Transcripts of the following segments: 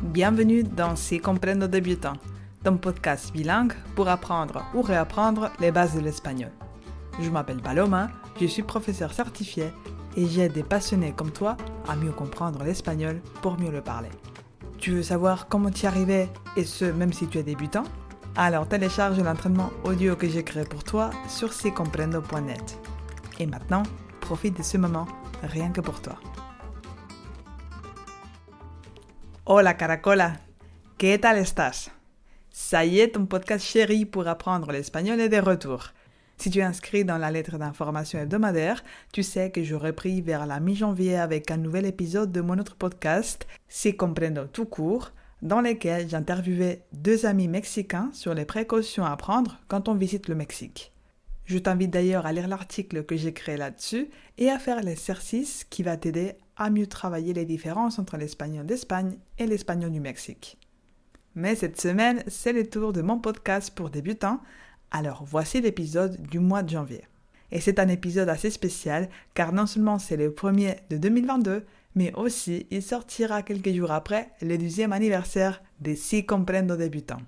Bienvenue dans Si Comprendo Débutant, ton podcast bilingue pour apprendre ou réapprendre les bases de l'espagnol. Je m'appelle Paloma, je suis professeure certifiée et j'aide des passionnés comme toi à mieux comprendre l'espagnol pour mieux le parler. Tu veux savoir comment t'y arriver et ce même si tu es débutant? Alors télécharge l'entraînement audio que j'ai créé pour toi sur sicomprendo.net. Et maintenant, profite de ce moment rien que pour toi. Hola Caracola, ¿qué tal estás? Ça y est, ton podcast chéri pour apprendre l'espagnol est de retour. Si tu es inscrit dans la lettre d'information hebdomadaire, tu sais que je repris vers la mi-janvier avec un nouvel épisode de mon autre podcast, Si Comprendo tout court, dans lequel j'interviewais 2 amis mexicains sur les précautions à prendre quand on visite le Mexique. Je t'invite d'ailleurs à lire l'article que j'ai créé là-dessus et à faire l'exercice qui va t'aider à mieux travailler les différences entre l'espagnol d'Espagne et l'espagnol du Mexique. Mais cette semaine, c'est le tour de mon podcast pour débutants, alors voici l'épisode du mois de janvier. Et c'est un épisode assez spécial car non seulement c'est le premier de 2022, mais aussi il sortira quelques jours après le 12e anniversaire des Si Comprendo débutants.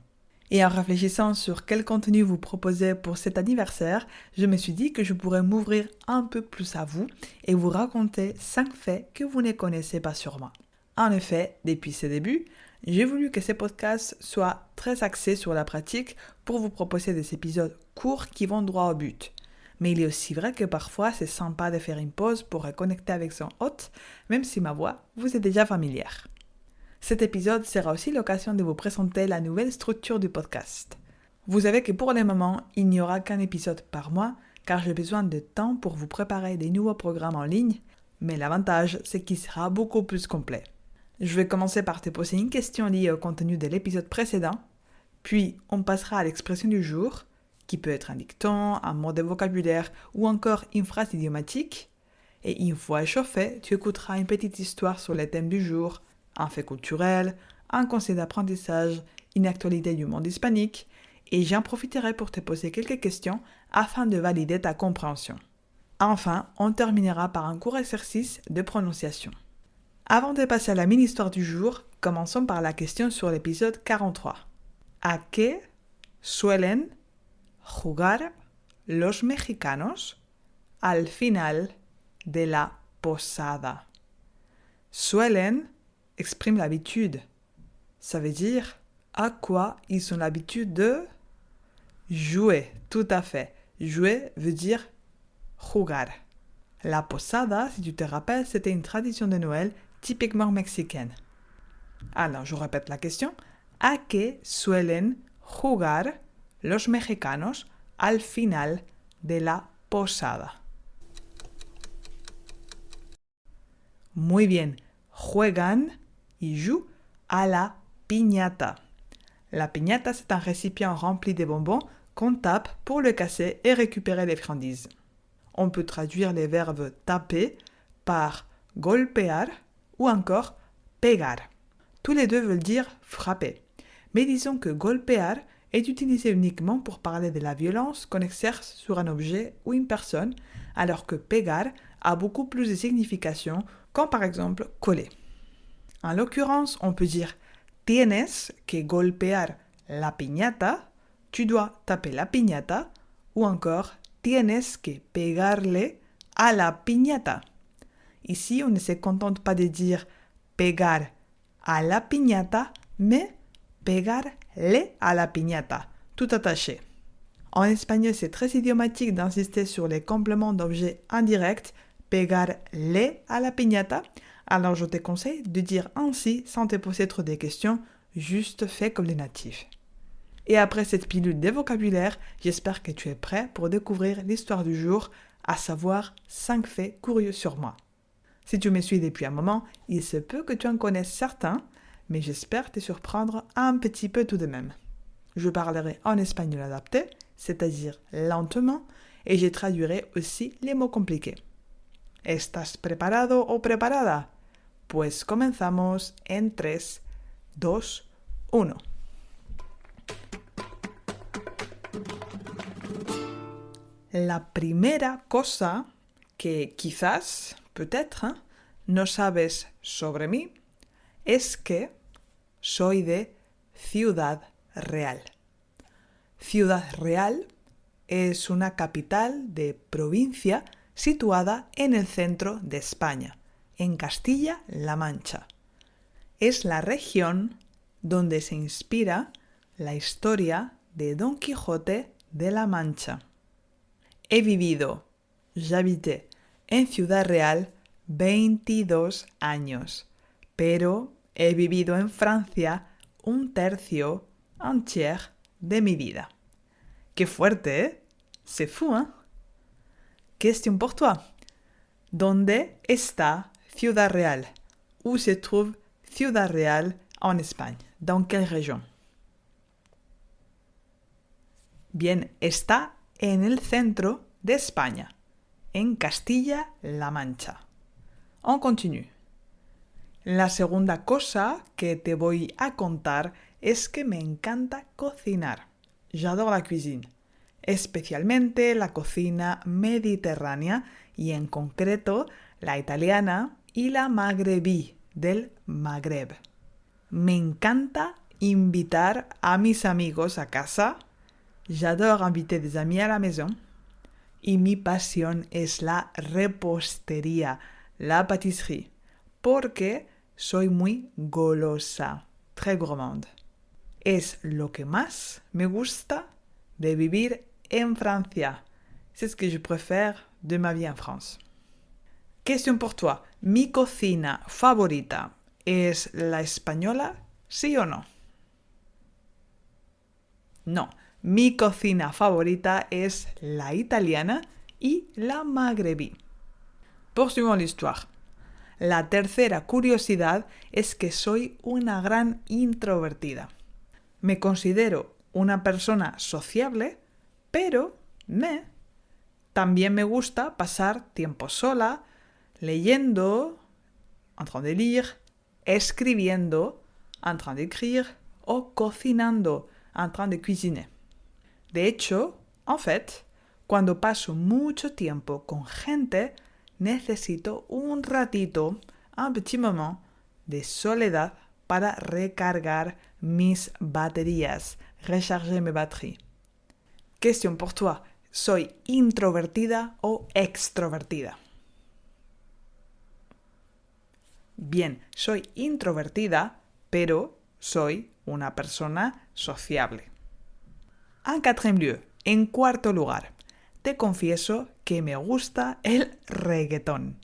Et en réfléchissant sur quel contenu vous proposer pour cet anniversaire, je me suis dit que je pourrais m'ouvrir un peu plus à vous et vous raconter 5 faits que vous ne connaissez pas sur moi. En effet, depuis ses débuts, j'ai voulu que ces podcasts soient très axés sur la pratique pour vous proposer des épisodes courts qui vont droit au but. Mais il est aussi vrai que parfois c'est sympa de faire une pause pour reconnecter avec son hôte, même si ma voix vous est déjà familière. Cet épisode sera aussi l'occasion de vous présenter la nouvelle structure du podcast. Vous savez que pour le moment, il n'y aura qu'un épisode par mois, car j'ai besoin de temps pour vous préparer des nouveaux programmes en ligne, mais l'avantage, c'est qu'il sera beaucoup plus complet. Je vais commencer par te poser une question liée au contenu de l'épisode précédent, puis on passera à l'expression du jour, qui peut être un dicton, un mot de vocabulaire ou encore une phrase idiomatique, et une fois échauffé, tu écouteras une petite histoire sur les thèmes du jour, un fait culturel, un conseil d'apprentissage, une actualité du monde hispanique, et j'en profiterai pour te poser quelques questions afin de valider ta compréhension. Enfin, on terminera par un court exercice de prononciation. Avant de passer à la mini-histoire du jour, commençons par la question sur l'épisode 43. ¿A qué suelen jugar los mexicanos al final de la posada? Suelen exprime l'habitude. Ça veut dire à quoi ils ont l'habitude de jouer. Tout à fait. Jouer veut dire jugar. La posada, si tu te rappelles, c'était une tradition de Noël typiquement mexicaine. Alors, je répète la question. ¿A qué suelen jugar los mexicanos al final de la posada? Muy bien. Juegan, ils jouent à la piñata. La piñata, c'est un récipient rempli de bonbons qu'on tape pour le casser et récupérer les friandises. On peut traduire les verbes taper par golpear ou encore pegar. Tous les deux veulent dire frapper. Mais disons que golpear est utilisé uniquement pour parler de la violence qu'on exerce sur un objet ou une personne, alors que pegar a beaucoup plus de significations, comme par exemple coller. En l'occurrence, on peut dire tienes que golpear la piñata, tu dois taper la piñata, ou encore tienes que pegarle a la piñata. Ici, on ne se contente pas de dire pegar a la piñata, mais pegarle a la piñata, tout attaché. En espagnol, c'est très idiomatique d'insister sur les compléments d'objets indirects, pegarle a la piñata. Alors je te conseille de dire ainsi sans te poser trop de questions, juste fais comme les natifs. Et après cette pilule de vocabulaire, j'espère que tu es prêt pour découvrir l'histoire du jour, à savoir 5 faits curieux sur moi. Si tu me suis depuis un moment, il se peut que tu en connaisses certains, mais j'espère te surprendre un petit peu tout de même. Je parlerai en espagnol adapté, c'est-à-dire lentement, et je traduirai aussi les mots compliqués. ¿Estás preparado o preparada? Pues comenzamos en 3, 2, 1. La primera cosa que quizás, peut-être, no sabes sobre mí es que soy de Ciudad Real. Ciudad Real es una capital de provincia situada en el centro de España, en Castilla-La Mancha. Es la región donde se inspira la historia de Don Quijote de la Mancha. J'habité en Ciudad Real 22 años, pero he vivido en Francia un tercio entier de mi vida. ¡Qué fuerte, eh! C'est fou, hein? Question pour toi. ¿Dónde está Ciudad Real? Où se trouve Ciudad Real en Espagne? Dans quelle région? Bien, está en el centro de España, en Castilla-La Mancha. On continue. La segunda cosa que te voy a contar es que me encanta cocinar. J'adore la cuisine, especialmente la cocina mediterránea y en concreto la italiana y la magrebí del Magreb. Me encanta invitar a mis amigos a casa. J'adore inviter des amis à la maison. Y mi pasión es la repostería, la pâtisserie, porque soy muy golosa, très gourmande. Es lo que más me gusta de vivir en Francia. C'est ce que je préfère de ma vie en France. Question pour toi. ¿Mi cocina favorita es la española, sí o no? No. Mi cocina favorita es la italiana y la magrebí. Poursuivons l'histoire. La tercera curiosidad es que soy una gran introvertida. Me considero una persona sociable, pero también me gusta pasar tiempo sola, leyendo, en train de lire, escribiendo, en train d'écrire, o cocinando, en train de cuisiner. De hecho, en fait, cuando paso mucho tiempo con gente, necesito un ratito, un petit moment, de soledad para recargar mis baterías, recharger mes batteries. Question pour toi. ¿Soy introvertida o extrovertida? Bien, soy introvertida, pero soy una persona sociable. En quatrième lieu, en cuarto lugar, te confieso que me gusta el reggaetón.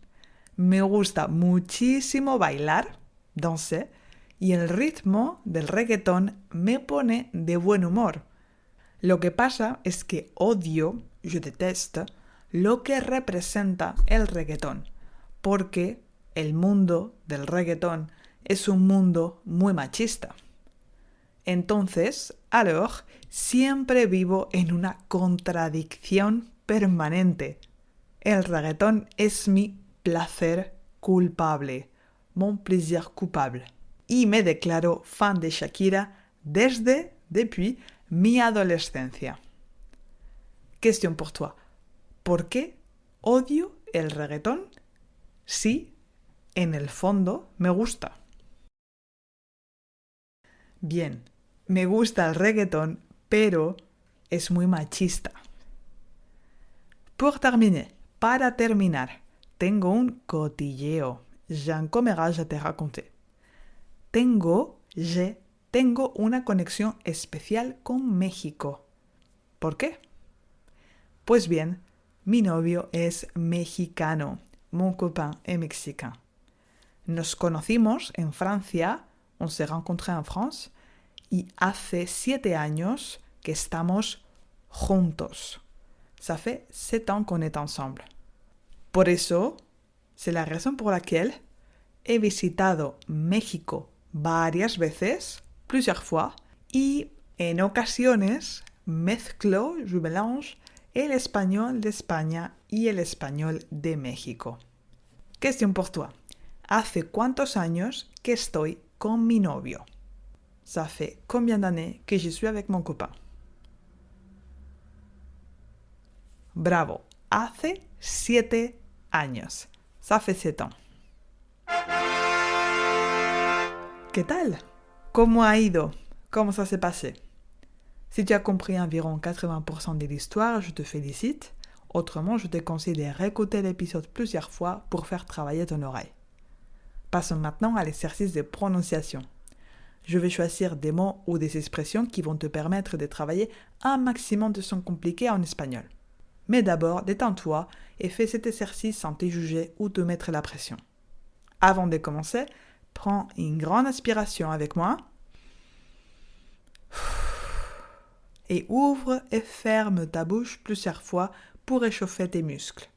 Me gusta muchísimo bailar, danser, y el ritmo del reggaetón me pone de buen humor. Lo que pasa es que odio, je déteste, lo que representa el reggaetón, porque el mundo del reggaetón es un mundo muy machista. Entonces, alors, siempre vivo en una contradicción permanente. El reggaetón es mi placer culpable, mon plaisir coupable. Y me declaro fan de Shakira depuis mi adolescencia. Question pour toi. ¿Por qué odio el reggaetón? Sí, en el fondo me gusta. Bien, me gusta el reggaetón, pero es muy machista. Para terminar, tengo un cotilleo. J'ai un commérage à te raconter. Tengo una conexión especial con México. ¿Por qué? Pues bien, mi novio es mexicano. Mon copain est mexicain. Nos conocimos en Francia, on s'est rencontrés en France, y hace 7 años que estamos juntos. Ça fait 7 ans qu'on est ensemble. Por eso, c'est la raison pour laquelle he visitado México varias veces, plusieurs fois, y en ocasiones je mélange el español de España y el español de México. Question pour toi. ¿Hace cuántos años que estoy con mi novio? Ça fait combien d'années que je suis avec mon copain? Bravo. Hace 7 años. Ça fait 7 ans. ¿Qué tal? ¿Cómo ha ido? Comment ça s'est passé? Si tu as compris environ 80% de l'histoire, je te félicite. Autrement, je te conseille de réécouter l'épisode plusieurs fois pour faire travailler ton oreille. Passons maintenant à l'exercice de prononciation. Je vais choisir des mots ou des expressions qui vont te permettre de travailler un maximum de sons compliqués en espagnol. Mais d'abord, détends-toi et fais cet exercice sans te juger ou te mettre la pression. Avant de commencer, prends une grande inspiration avec moi. Et ouvre et ferme ta bouche plusieurs fois pour réchauffer tes muscles.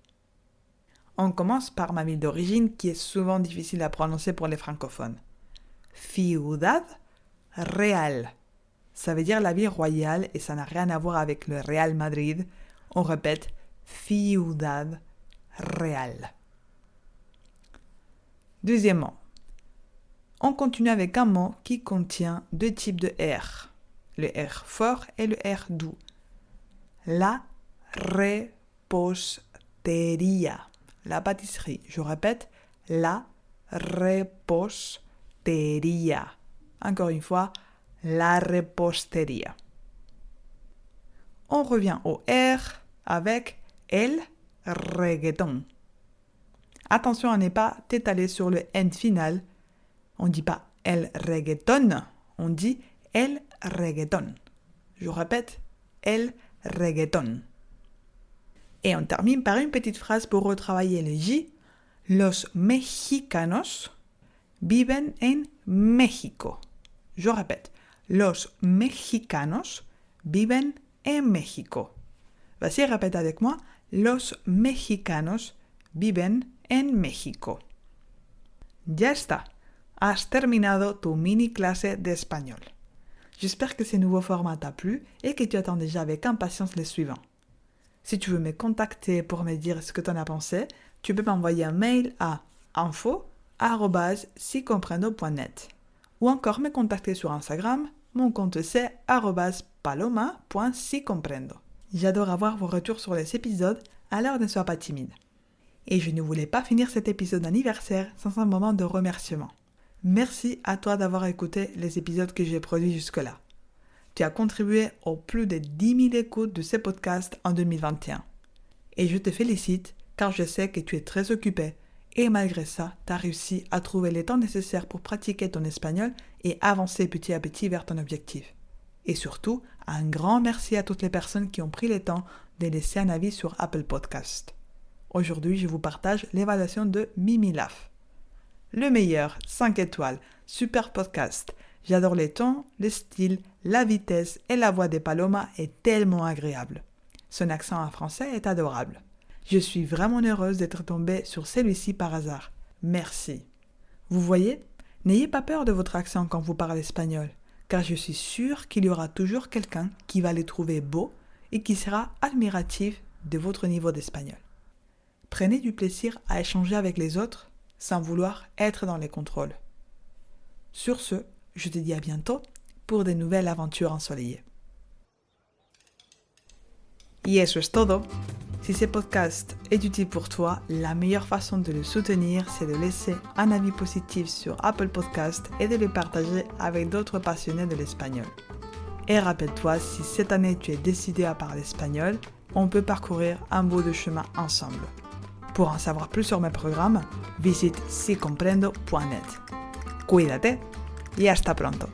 On commence par ma ville d'origine qui est souvent difficile à prononcer pour les francophones. Ciudad Real. Ça veut dire la ville royale et ça n'a rien à voir avec le Real Madrid. On répète Ciudad Real. Deuxièmement, on continue avec un mot qui contient deux types de R. Le R fort et le R doux. La repostería. La pâtisserie. Je répète, la repostería. Encore une fois, la repostería. On revient au R avec el reggaeton. Attention à ne pas t'étaler sur le N final. On ne dit pas el reggaeton, on dit el reggaeton. Je répète, el reggaeton. Et on termine par une petite phrase pour retravailler le J. Los mexicanos viven en México. Je répète, los mexicanos viven en México. Vas-y, répète avec moi. Los mexicanos viven en México. Ya está. Has terminado tu mini clase d'espagnol. J'espère que ce nouveau format t'a plu et que tu attends déjà avec impatience les suivants. Si tu veux me contacter pour me dire ce que tu en as pensé, tu peux m'envoyer un mail à info@sicomprendo.net ou encore me contacter sur Instagram. Mon compte c'est @paloma.sicomprendo. J'adore avoir vos retours sur les épisodes, alors ne sois pas timide. Et je ne voulais pas finir cet épisode d'anniversaire sans un moment de remerciement. Merci à toi d'avoir écouté les épisodes que j'ai produits jusque-là. Tu as contribué aux plus de 10 000 écoutes de ces podcasts en 2021. Et je te félicite car je sais que tu es très occupé et malgré ça, tu as réussi à trouver le temps nécessaire pour pratiquer ton espagnol et avancer petit à petit vers ton objectif. Et surtout, un grand merci à toutes les personnes qui ont pris le temps de laisser un avis sur Apple Podcast. Aujourd'hui, je vous partage l'évaluation de Mimilaf. Le meilleur, 5 étoiles, super podcast. J'adore les tons, le style, la vitesse et la voix de Paloma est tellement agréable. Son accent en français est adorable. Je suis vraiment heureuse d'être tombée sur celui-ci par hasard. Merci. Vous voyez, n'ayez pas peur de votre accent quand vous parlez espagnol, car je suis sûre qu'il y aura toujours quelqu'un qui va le trouver beau et qui sera admiratif de votre niveau d'espagnol. Prenez du plaisir à échanger avec les autres sans vouloir être dans les contrôles. Sur ce, je te dis à bientôt pour de nouvelles aventures ensoleillées. Y eso es todo. Si ce podcast est utile pour toi, la meilleure façon de le soutenir, c'est de laisser un avis positif sur Apple Podcast et de le partager avec d'autres passionnés de l'espagnol. Et rappelle-toi, si cette année tu es décidé à parler espagnol, on peut parcourir un bout de chemin ensemble. Pour en savoir plus sur mes programmes, visite sicomprendo.net. Cuídate y hasta pronto.